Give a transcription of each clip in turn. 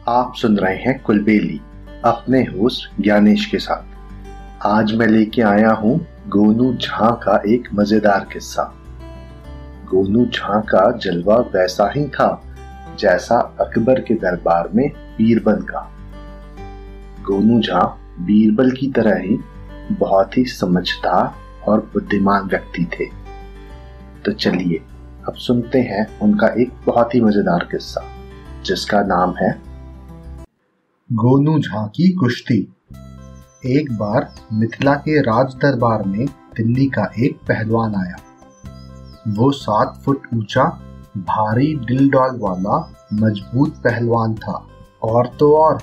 आप सुन रहे हैं कुलबेली अपने होस्ट ज्ञानेश के साथ। आज मैं लेके आया हूँ गोनू झां का एक मजेदार किस्सा। गोनू झां का जलवा वैसा ही था जैसा अकबर के दरबार में बीरबल का। गोनू झां बीरबल की तरह ही बहुत ही समझदार और बुद्धिमान व्यक्ति थे। तो चलिए अब सुनते हैं उनका एक बहुत ही मजेदार किस्सा जिसका नाम है गोनू झां की कुश्ती। एक बार मिथिला के राज दरबार में दिल्ली का एक पहलवान आया। वो 7 फुट ऊंचा, भारी दिलडौल वाला मजबूत पहलवान था। और तो और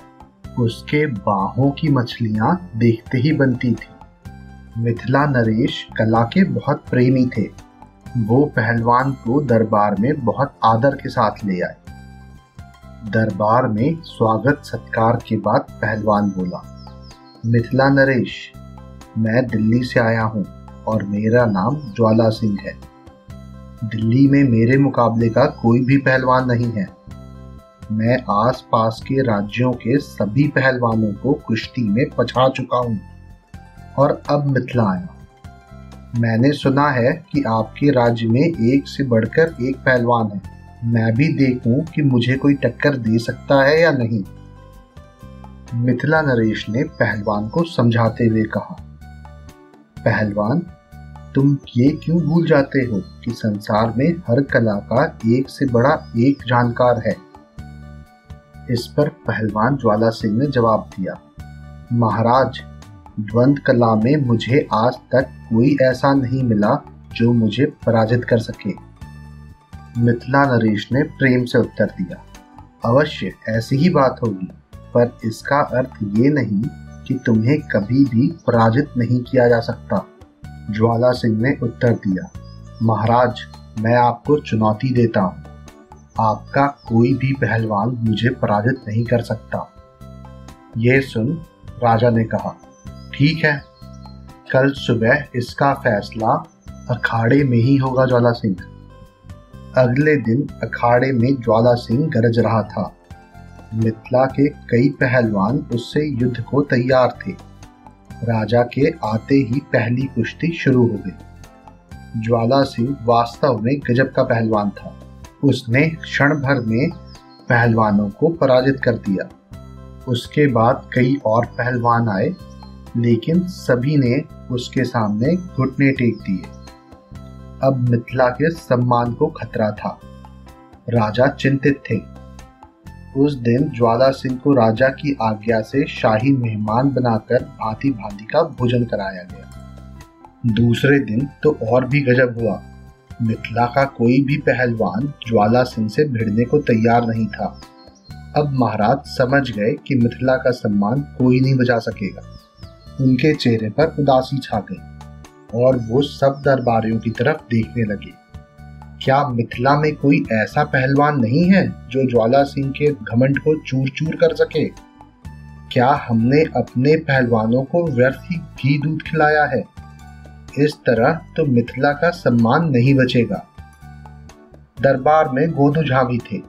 उसके बाहों की मछलियां देखते ही बनती थी। मिथिला नरेश कला के बहुत प्रेमी थे। वो पहलवान को दरबार में बहुत आदर के साथ ले आए। दरबार में स्वागत सत्कार के बाद पहलवान बोला, मिथिला नरेश, मैं दिल्ली से आया हूँ और मेरा नाम ज्वाला सिंह है। दिल्ली में मेरे मुकाबले का कोई भी पहलवान नहीं है। मैं आसपास के राज्यों के सभी पहलवानों को कुश्ती में पछा चुका हूँ और अब मिथिला आया। मैंने सुना है कि आपके राज्य में एक से बढ़कर एक पहलवान है। मैं भी देखूं कि मुझे कोई टक्कर दे सकता है या नहीं। मिथिला नरेश ने पहलवान को समझाते हुए कहा, पहलवान, तुम ये क्यों भूल जाते हो कि संसार में हर कला का एक से बड़ा एक जानकार है। इस पर पहलवान ज्वाला सिंह ने जवाब दिया, महाराज, द्वंद्व कला में मुझे आज तक कोई ऐसा नहीं मिला जो मुझे पराजित कर सके। मिथिला नरेश ने प्रेम से उत्तर दिया, अवश्य ऐसी ही बात होगी, पर इसका अर्थ ये नहीं कि तुम्हें कभी भी पराजित नहीं किया जा सकता। ज्वाला सिंह ने उत्तर दिया, महाराज, मैं आपको चुनौती देता हूँ। आपका कोई भी पहलवान मुझे पराजित नहीं कर सकता। यह सुन राजा ने कहा, ठीक है, कल सुबह इसका फैसला अखाड़े में ही होगा ज्वाला सिंह। अगले दिन अखाड़े में ज्वाला सिंह गरज रहा था। मिथिला के कई पहलवान उससे युद्ध को तैयार थे। राजा के आते ही पहली कुश्ती शुरू हो गई। ज्वाला सिंह वास्तव में गजब का पहलवान था। उसने क्षण भर में पहलवानों को पराजित कर दिया। उसके बाद कई और पहलवान आए, लेकिन सभी ने उसके सामने घुटने टेक दिए। अब मिथिला के सम्मान को खतरा था। राजा चिंतित थे। उस दिन ज्वाला सिंह को राजा की आज्ञा से शाही मेहमान बनाकर भांति भांति का भोजन कराया गया। दूसरे दिन तो और भी गजब हुआ। मिथिला का कोई भी पहलवान ज्वाला सिंह से भिड़ने को तैयार नहीं था। अब महाराज समझ गए कि मिथिला का सम्मान कोई नहीं बचा सकेगा। उनके चेहरे पर उदासी छा गई और वो सब दरबारियों की तरफ देखने लगे। क्या मिथिला में कोई ऐसा पहलवान नहीं है जो ज्वाला सिंह के घमंड को चूर चूर कर सके? क्या हमने अपने पहलवानों को व्यर्थ ही घी दूध खिलाया है? इस तरह तो मिथिला का सम्मान नहीं बचेगा। दरबार में गोनू झां भी थे।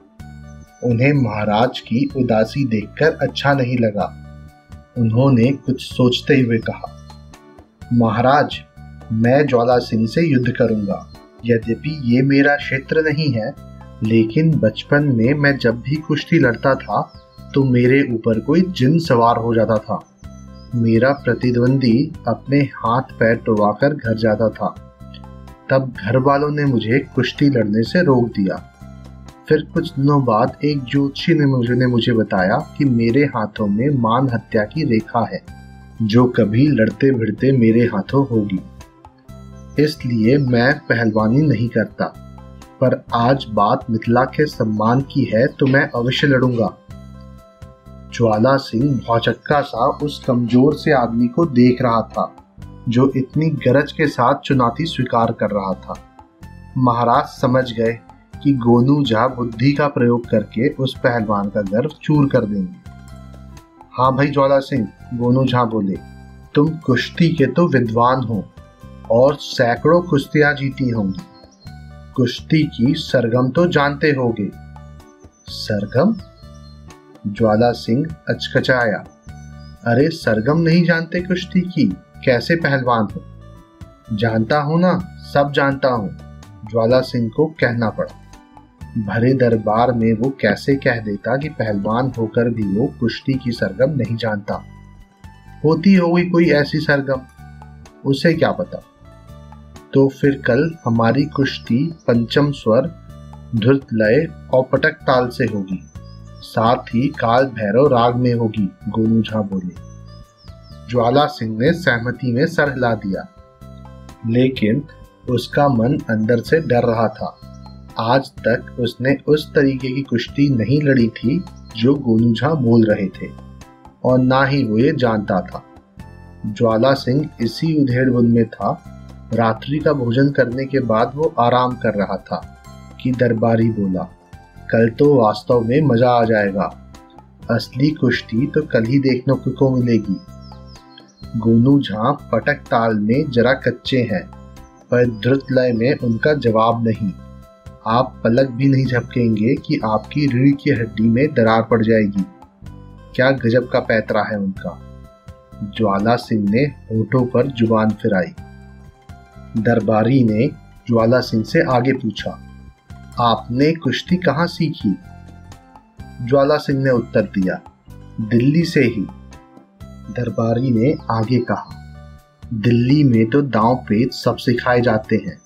उन्हें महाराज की उदासी देखकर अच्छा नहीं लगा। उन्होंने कुछ सोचते हुए कहा, महाराज, मैं ज्वाला सिंह से युद्ध करूंगा। यद्यपि ये मेरा क्षेत्र नहीं है, लेकिन बचपन में मैं जब भी कुश्ती लड़ता था तो मेरे ऊपर कोई जिन सवार हो जाता था। मेरा प्रतिद्वंदी अपने हाथ पैर तोड़वाकर घर जाता था। तब घर वालों ने मुझे कुश्ती लड़ने से रोक दिया। फिर कुछ दिनों बाद एक ज्योतिषी ने मुझे बताया कि मेरे हाथों में मान हत्या की रेखा है, जो कभी लड़ते भिड़ते मेरे हाथों होगी। इसलिए मैं पहलवानी नहीं करता। पर आज बात मिथिला के सम्मान की है तो मैं अवश्य लड़ूंगा। ज्वाला सिंह भौचक्का सा उस कमजोर से आदमी को देख रहा था जो इतनी गरज के साथ चुनौती स्वीकार कर रहा था। महाराज समझ गए कि गोनू झां बुद्धि का प्रयोग करके उस पहलवान का गर्व चूर कर देंगे। हाँ भाई ज्वाला सिंह, गोनू झां बोले, तुम कुश्ती के तो विद्वान हो और सैकड़ों कुश्तियां जीती होंगी। कुश्ती की सरगम तो जानते होगे। सरगम? ज्वाला सिंह अचकचाया। अरे सरगम नहीं जानते कुश्ती की, कैसे पहलवान हो? जानता हूं ना, सब जानता हूं, ज्वाला सिंह को कहना पड़ा। भरे दरबार में वो कैसे कह देता कि पहलवान होकर भी वो कुश्ती की सरगम नहीं जानता। होती होगी कोई ऐसी सरगम, उसे क्या पता। तो फिर कल हमारी कुश्ती पंचम स्वर, धृत लय और पटक ताल से होगी, साथ ही काल भैरव राग में होगी, गोनू झा बोले। ज्वाला सिंह ने सहमति में सर हिला दिया, लेकिन उसका मन अंदर से डर रहा था। आज तक उसने उस तरीके की कुश्ती नहीं लड़ी थी जो गोनू झा बोल रहे थे, और ना ही वो ये जानता था। ज्वाला सिंह इसी उधेड़-बुन में था। रात्रि का भोजन करने के बाद वो आराम कर रहा था कि दरबारी बोला, कल तो वास्तव में मजा आ जाएगा। असली कुश्ती तो कल ही देखने को मिलेगी। गोनू झा पटक ताल में जरा कच्चे हैं, पर धृत लय में उनका जवाब नहीं। आप पलक भी नहीं झपकेंगे कि आपकी रीढ़ की हड्डी में दरार पड़ जाएगी। क्या गजब का पैतरा है उनका। ज्वाला सिंह ने होठों पर जुबान फिराई। दरबारी ने ज्वाला सिंह से आगे पूछा, आपने कुश्ती कहाँ सीखी? ज्वाला सिंह ने उत्तर दिया, दिल्ली से ही। दरबारी ने आगे कहा, दिल्ली में तो दांव पेच सब सिखाए जाते हैं,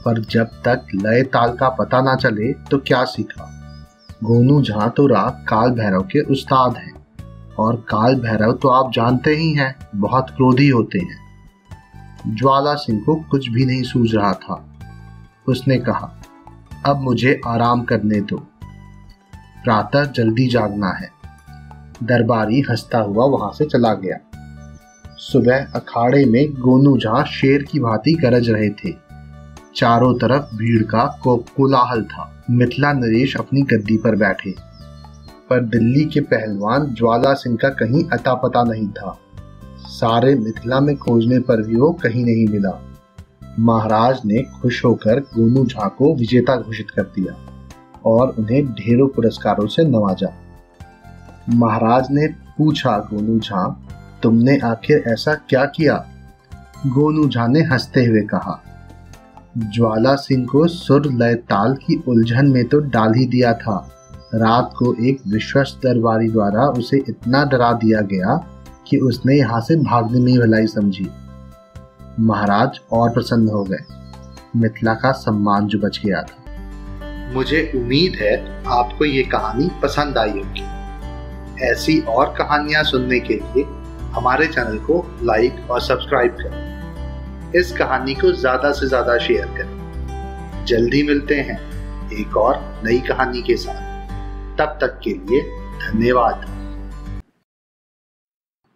पर जब तक लय ताल का पता ना चले तो क्या सीखा। गोनू झा तो राग काल भैरव के उस्ताद हैं, और काल भैरव तो आप जानते ही हैं, बहुत क्रोधी होते हैं। ज्वाला सिंह को कुछ भी नहीं सूझ रहा था। उसने कहा, अब मुझे आराम करने दो, प्रातः जल्दी जागना है। दरबारी हंसता हुआ वहां से चला गया। सुबह अखाड़े में गोनू झा शेर की भांति गरज रहे थे। चारों तरफ भीड़ का कोलाहल था। मिथिला नरेश अपनी गद्दी पर बैठे, पर दिल्ली के पहलवान ज्वाला सिंह का कहीं अता पता नहीं था। सारे मिथिला में खोजने पर भी वो कहीं नहीं मिला। महाराज ने खुश होकर गोनू झा को विजेता घोषित कर दिया और उन्हें ढेरों पुरस्कारों से नवाजा। महाराज ने पूछा, गोनू झा, तुमने आखिर ऐसा क्या किया? गोनू झा ने हंसते हुए कहा, ज्वाला सिंह को सुर लय ताल की उलझन में तो डाल ही दिया था। रात को एक विश्वस्त दरबारी द्वारा उसे इतना डरा दिया गया कि उसने यहाँ से भागने में भलाई समझी। महाराज और प्रसन्न हो गए। मिथिला का सम्मान जो बच गया था। मुझे उम्मीद है आपको ये कहानी पसंद आई होगी। ऐसी और कहानियां सुनने के लिए हमारे चैनल को लाइक और सब्सक्राइब करें। इस कहानी को ज्यादा से ज्यादा शेयर करें। जल्दी मिलते हैं एक और नई कहानी के साथ। तब तक के लिए धन्यवाद।